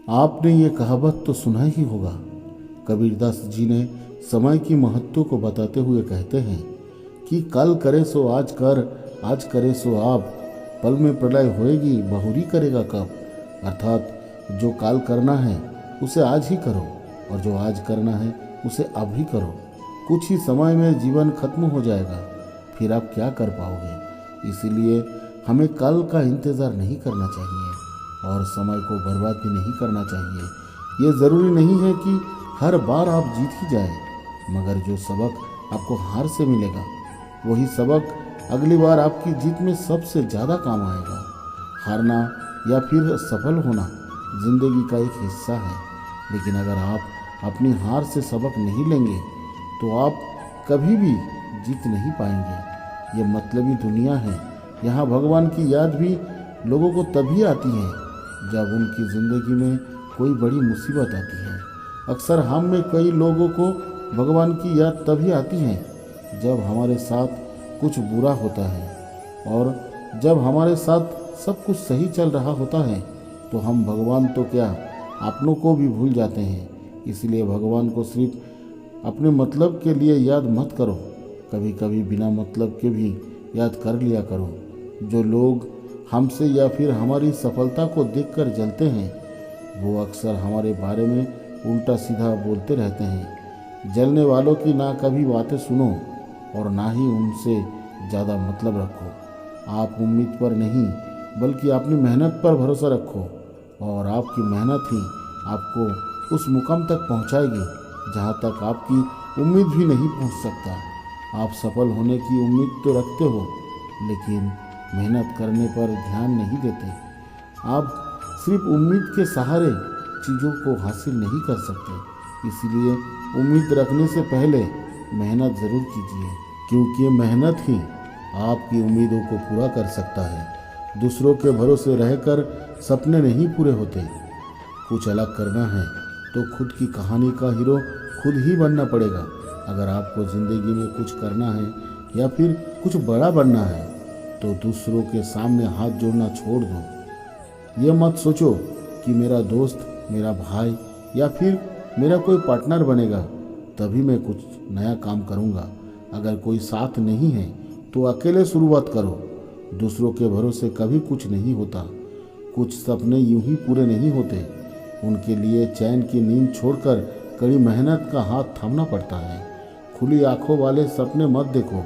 आपने ये कहावत तो सुना ही होगा। कबीरदास जी ने समय की महत्व को बताते हुए कहते हैं कि कल करे सो आज कर, आज करे सो आप, पल में प्रलय होएगी बहुरी करेगा कब। अर्थात जो काल करना है उसे आज ही करो और जो आज करना है उसे अब ही करो। कुछ ही समय में जीवन खत्म हो जाएगा, फिर आप क्या कर पाओगे। इसीलिए हमें कल का इंतज़ार नहीं करना चाहिए और समय को बर्बाद भी नहीं करना चाहिए। ये ज़रूरी नहीं है कि हर बार आप जीत ही जाएं, मगर जो सबक आपको हार से मिलेगा वही सबक अगली बार आपकी जीत में सबसे ज़्यादा काम आएगा। हारना या फिर सफल होना ज़िंदगी का एक हिस्सा है, लेकिन अगर आप अपनी हार से सबक नहीं लेंगे तो आप कभी भी जीत नहीं पाएंगे। ये मतलबी दुनिया है। यहाँ भगवान की याद भी लोगों को तभी आती है जब उनकी ज़िंदगी में कोई बड़ी मुसीबत आती है। अक्सर हम में कई लोगों को भगवान की याद तभी आती है जब हमारे साथ कुछ बुरा होता है, और जब हमारे साथ सब कुछ सही चल रहा होता है तो हम भगवान तो क्या अपनों को भी भूल जाते हैं। इसलिए भगवान को सिर्फ अपने मतलब के लिए याद मत करो, कभी कभी बिना मतलब के भी याद कर लिया करो। जो लोग हमसे या फिर हमारी सफलता को देखकर जलते हैं वो अक्सर हमारे बारे में उल्टा सीधा बोलते रहते हैं। जलने वालों की ना कभी बातें सुनो और ना ही उनसे ज़्यादा मतलब रखो। आप उम्मीद पर नहीं बल्कि अपनी मेहनत पर भरोसा रखो, और आपकी मेहनत ही आपको उस मुकाम तक पहुंचाएगी जहां तक आपकी उम्मीद भी नहीं पहुंच सकता। आप सफल होने की उम्मीद तो रखते हो, लेकिन मेहनत करने पर ध्यान नहीं देते। आप सिर्फ उम्मीद के सहारे चीज़ों को हासिल नहीं कर सकते। इसलिए उम्मीद रखने से पहले मेहनत ज़रूर कीजिए, क्योंकि मेहनत ही आपकी उम्मीदों को पूरा कर सकता है। दूसरों के भरोसे रहकर सपने नहीं पूरे होते। कुछ अलग करना है तो खुद की कहानी का हीरो खुद ही बनना पड़ेगा। अगर आपको ज़िंदगी में कुछ करना है या फिर कुछ बड़ा बनना है तो दूसरों के सामने हाथ जोड़ना छोड़ दो। ये मत सोचो कि मेरा दोस्त, मेरा भाई या फिर मेरा कोई पार्टनर बनेगा तभी मैं कुछ नया काम करूँगा। अगर कोई साथ नहीं है तो अकेले शुरुआत करो। दूसरों के भरोसे कभी कुछ नहीं होता। कुछ सपने यूं ही पूरे नहीं होते, उनके लिए चैन की नींद छोड़कर कड़ी मेहनत का हाथ थामना पड़ता है। खुली आंखों वाले सपने मत देखो,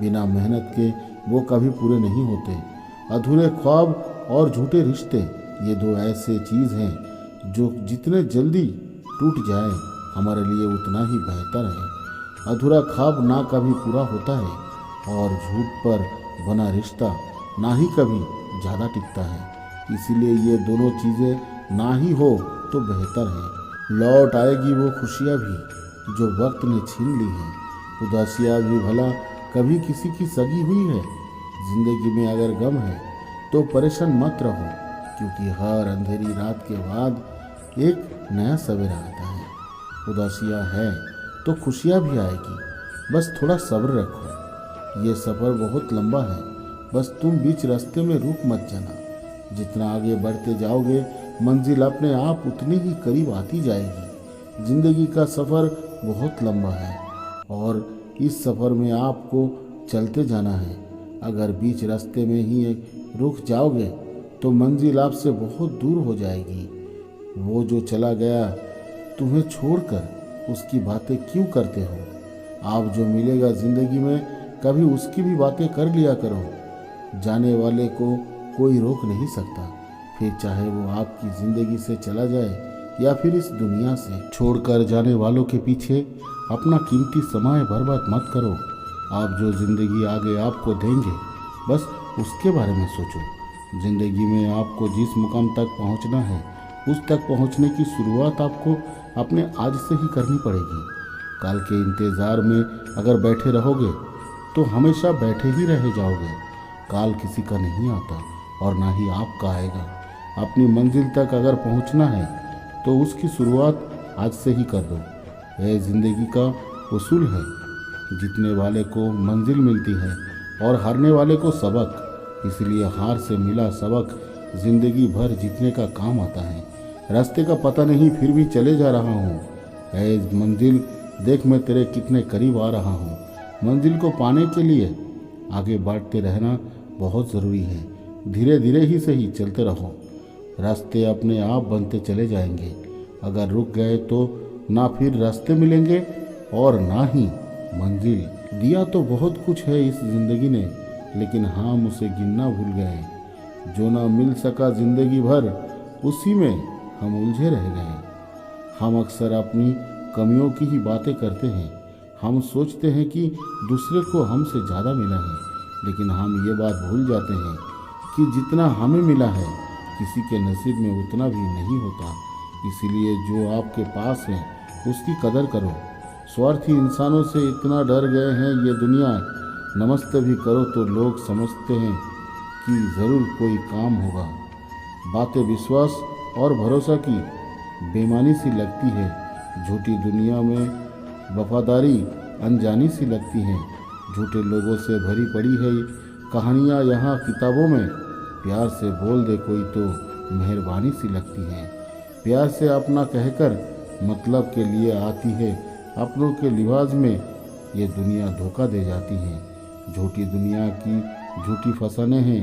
बिना मेहनत के वो कभी पूरे नहीं होते। अधूरे ख्वाब और झूठे रिश्ते, ये दो ऐसे चीज़ हैं जो जितने जल्दी टूट जाए हमारे लिए उतना ही बेहतर है। अधूरा ख्वाब ना कभी पूरा होता है और झूठ पर बना रिश्ता ना ही कभी ज़्यादा टिकता है। इसीलिए ये दोनों चीज़ें ना ही हो तो बेहतर है। लौट आएगी वो खुशियाँ भी जो वक्त ने छीन ली हैं। उदासियाँ भी भला कभी किसी की सगी हुई है। ज़िंदगी में अगर गम है तो परेशान मत रहो, क्योंकि हर अंधेरी रात के बाद एक नया सवेरा आता है। उदासियाँ है तो खुशियाँ भी आएगी, बस थोड़ा सब्र रखो। ये सफ़र बहुत लंबा है, बस तुम बीच रास्ते में रुक मत जाना। जितना आगे बढ़ते जाओगे मंजिल अपने आप उतनी ही करीब आती जाएगी। ज़िंदगी का सफ़र बहुत लंबा है और इस सफ़र में आपको चलते जाना है। अगर बीच रास्ते में ही रुक जाओगे तो मंजिल आपसे बहुत दूर हो जाएगी। वो जो चला गया तुम्हें छोड़कर उसकी बातें क्यों करते हो। आप जो मिलेगा ज़िंदगी में कभी उसकी भी बातें कर लिया करो। जाने वाले को कोई रोक नहीं सकता, फिर चाहे वो आपकी ज़िंदगी से चला जाए या फिर इस दुनिया से। छोड़कर जाने वालों के पीछे अपना कीमती समय बर्बाद मत करो। आप जो ज़िंदगी आगे आपको देंगे बस उसके बारे में सोचो। ज़िंदगी में आपको जिस मुकाम तक पहुंचना है उस तक पहुंचने की शुरुआत आपको अपने आज से ही करनी पड़ेगी। कल के इंतज़ार में अगर बैठे रहोगे तो हमेशा बैठे ही रह जाओगे। काल किसी का नहीं आता और ना ही आपका आएगा। अपनी मंजिल तक अगर पहुंचना है तो उसकी शुरुआत आज से ही कर दो। यह ज़िंदगी का उसूल है। जीतने वाले को मंजिल मिलती है और हारने वाले को सबक। इसलिए हार से मिला सबक ज़िंदगी भर जीतने का काम आता है। रास्ते का पता नहीं फिर भी चले जा रहा हूँ। ऐ मंजिल देख, मैं तेरे कितने करीब आ रहा हूँ। मंजिल को पाने के लिए आगे बढ़ते रहना बहुत ज़रूरी है। धीरे धीरे ही सही चलते रहो, रास्ते अपने आप बनते चले जाएंगे। अगर रुक गए तो ना फिर रास्ते मिलेंगे और ना ही मंजिल। दिया तो बहुत कुछ है इस ज़िंदगी ने, लेकिन हम उसे गिनना भूल गए। जो ना मिल सका ज़िंदगी भर, उसी में हम उलझे रह गए। हम अक्सर अपनी कमियों की ही बातें करते हैं। हम सोचते हैं कि दूसरे को हमसे ज़्यादा मिला है, लेकिन हम ये बात भूल जाते हैं कि जितना हमें मिला है किसी के नसीब में उतना भी नहीं होता। इसीलिए जो आपके पास है उसकी कदर करो। स्वार्थी इंसानों से इतना डर गए हैं ये दुनिया, नमस्ते भी करो तो लोग समझते हैं कि ज़रूर कोई काम होगा। बातें विश्वास और भरोसा की बेईमानी सी लगती है। झूठी दुनिया में वफादारी अनजानी सी लगती है। झूठे लोगों से भरी पड़ी है कहानियाँ यहाँ किताबों में। प्यार से बोल दे कोई तो मेहरबानी सी लगती है। प्यार से अपना कहकर मतलब के लिए आती है, अपनों के लिबास में ये दुनिया धोखा दे जाती है। झूठी दुनिया की झूठी फसाने हैं,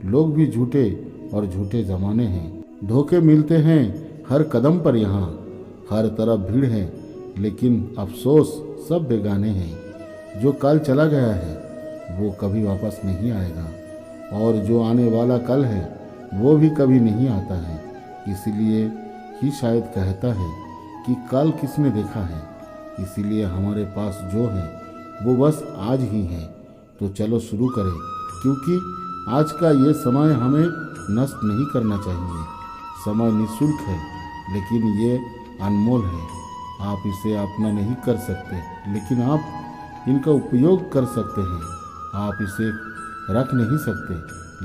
लोग भी झूठे और झूठे ज़माने हैं। धोखे मिलते हैं हर कदम पर यहाँ, हर तरफ भीड़ है, लेकिन अफसोस सब बेगाने हैं। जो कल चला गया है वो कभी वापस नहीं आएगा, और जो आने वाला कल है वो भी कभी नहीं आता है। इसीलिए ही शायद कहता है कि कल किसने देखा है। इसीलिए हमारे पास जो है वो बस आज ही है। तो चलो शुरू करें, क्योंकि आज का ये समय हमें नष्ट नहीं करना चाहिए। समय निःशुल्क है, लेकिन ये अनमोल है। आप इसे अपना नहीं कर सकते, लेकिन आप इनका उपयोग कर सकते हैं। आप इसे रख नहीं सकते,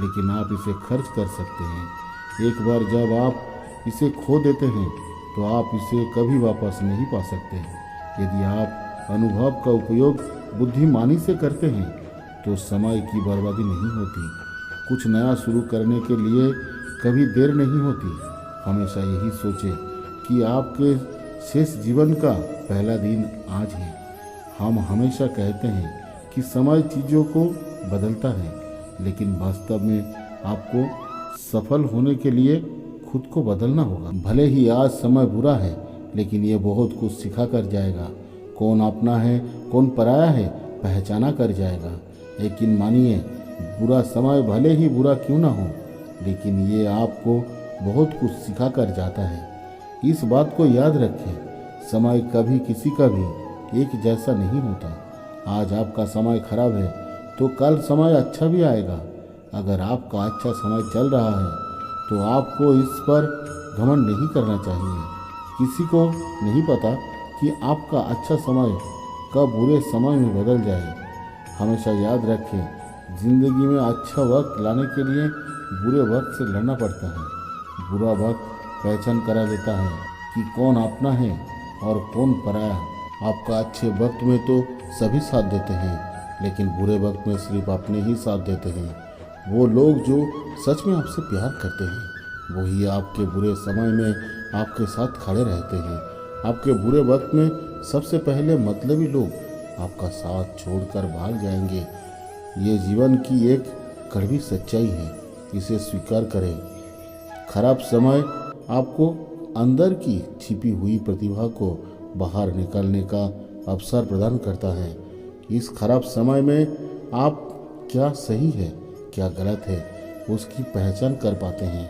लेकिन आप इसे खर्च कर सकते हैं। एक बार जब आप इसे खो देते हैं तो आप इसे कभी वापस नहीं पा सकते। यदि आप अनुभव का उपयोग बुद्धिमानी से करते हैं तो समय की बर्बादी नहीं होती। कुछ नया शुरू करने के लिए कभी देर नहीं होती। हमेशा यही सोचें कि आपके शेष जीवन का पहला दिन आज है। हम हमेशा कहते हैं कि समय चीज़ों को बदलता है, लेकिन वास्तव में आपको सफल होने के लिए खुद को बदलना होगा। भले ही आज समय बुरा है, लेकिन ये बहुत कुछ सिखा कर जाएगा। कौन अपना है कौन पराया है पहचाना कर जाएगा। लेकिन मानिए, बुरा समय भले ही बुरा क्यों ना हो, लेकिन ये आपको बहुत कुछ सिखा कर जाता है। इस बात को याद रखें, समय कभी किसी का भी एक जैसा नहीं होता। आज आपका समय खराब है तो कल समय अच्छा भी आएगा। अगर आपका अच्छा समय चल रहा है तो आपको इस पर घमंड नहीं करना चाहिए। किसी को नहीं पता कि आपका अच्छा समय कब बुरे समय में बदल जाए। हमेशा याद रखें, ज़िंदगी में अच्छा वक्त लाने के लिए बुरे वक्त से लड़ना पड़ता है। बुरा वक्त पहचान करा देता है कि कौन अपना है और कौन पराया। आपका अच्छे वक्त में तो सभी साथ देते हैं, लेकिन बुरे वक्त में सिर्फ अपने ही साथ देते हैं। वो लोग जो सच में आपसे प्यार करते हैं वही आपके बुरे समय में आपके साथ खड़े रहते हैं। आपके बुरे वक्त में सबसे पहले मतलबी लोग आपका साथ छोड़कर भाग जाएंगे। ये जीवन की एक कड़वी सच्चाई है, इसे स्वीकार करें। खराब समय आपको अंदर की छिपी हुई प्रतिभा को बाहर निकालने का अवसर प्रदान करता है। इस खराब समय में आप क्या सही है क्या गलत है उसकी पहचान कर पाते हैं।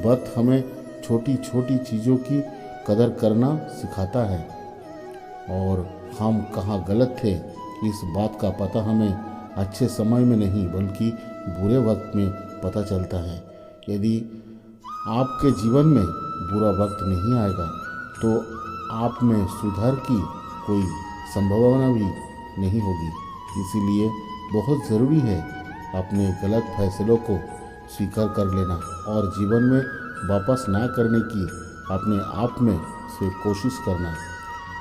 वक्त हमें छोटी छोटी चीज़ों की कदर करना सिखाता है, और हम कहाँ गलत थे इस बात का पता हमें अच्छे समय में नहीं बल्कि बुरे वक्त में पता चलता है। यदि आपके जीवन में बुरा वक्त नहीं आएगा तो आप में सुधार की कोई संभावना भी नहीं होगी। इसीलिए बहुत ज़रूरी है अपने गलत फैसलों को स्वीकार कर लेना और जीवन में वापस ना करने की अपने आप में से कोशिश करना।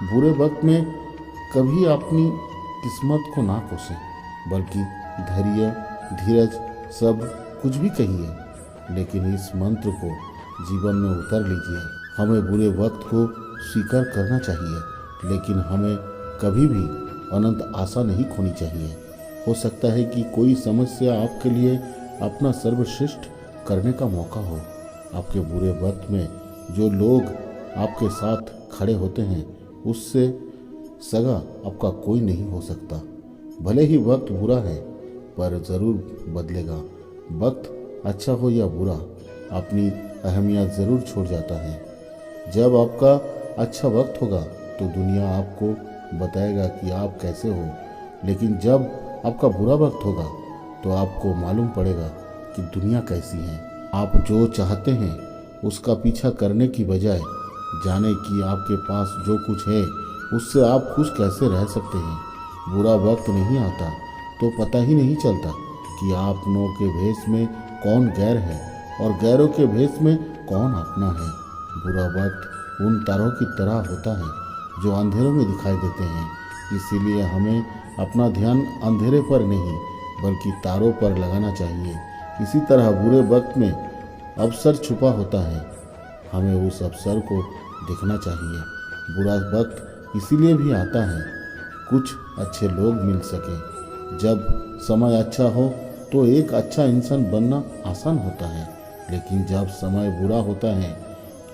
बुरे वक्त में कभी अपनी किस्मत को ना कोसें, बल्कि धैर्य, धीरज, सब्र कुछ भी कहिए, लेकिन इस मंत्र को जीवन में उतर लीजिए। हमें बुरे वक्त को स्वीकार करना चाहिए, लेकिन हमें कभी भी अनंत आशा नहीं खोनी चाहिए। हो सकता है कि कोई समस्या आपके लिए अपना सर्वश्रेष्ठ करने का मौका हो। आपके बुरे वक्त में जो लोग आपके साथ खड़े होते हैं, उससे सगा आपका कोई नहीं हो सकता। भले ही वक्त बुरा है, पर ज़रूर बदलेगा। वक्त अच्छा हो या बुरा, अपनी अहमियत ज़रूर छोड़ जाता है। जब आपका अच्छा वक्त होगा तो दुनिया आपको बताएगा कि आप कैसे हो, लेकिन जब आपका बुरा वक्त होगा तो आपको मालूम पड़ेगा कि दुनिया कैसी है। आप जो चाहते हैं उसका पीछा करने की बजाय जाने कि आपके पास जो कुछ है उससे आप खुश कैसे रह सकते हैं। बुरा वक्त नहीं आता तो पता ही नहीं चलता कि आपनों के भेष में कौन गैर है और गैरों के भेष में कौन अपना है। बुरा वक्त उन तारों की तरह होता है जो अंधेरों में दिखाई देते हैं, इसीलिए हमें अपना ध्यान अंधेरे पर नहीं बल्कि तारों पर लगाना चाहिए। इसी तरह बुरे वक्त में अवसर छुपा होता है, हमें उस अवसर को देखना चाहिए। बुरा वक्त इसीलिए भी आता है कुछ अच्छे लोग मिल सके। जब समय अच्छा हो तो एक अच्छा इंसान बनना आसान होता है, लेकिन जब समय बुरा होता है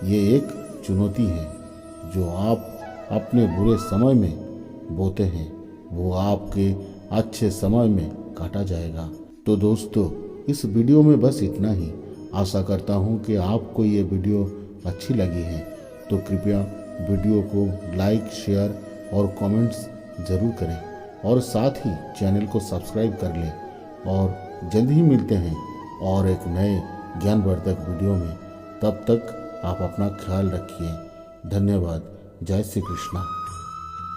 ये एक चुनौती है। जो आप अपने बुरे समय में बोते हैं वो आपके अच्छे समय में काटा जाएगा। तो दोस्तों, इस वीडियो में बस इतना ही। आशा करता हूँ कि आपको ये वीडियो अच्छी लगी है, तो कृपया वीडियो को लाइक, शेयर और कमेंट्स ज़रूर करें और साथ ही चैनल को सब्सक्राइब कर लें। और जल्द ही मिलते हैं और एक नए ज्ञानवर्धक वीडियो में। तब तक आप अपना ख्याल रखिए। धन्यवाद। जय श्री कृष्णा।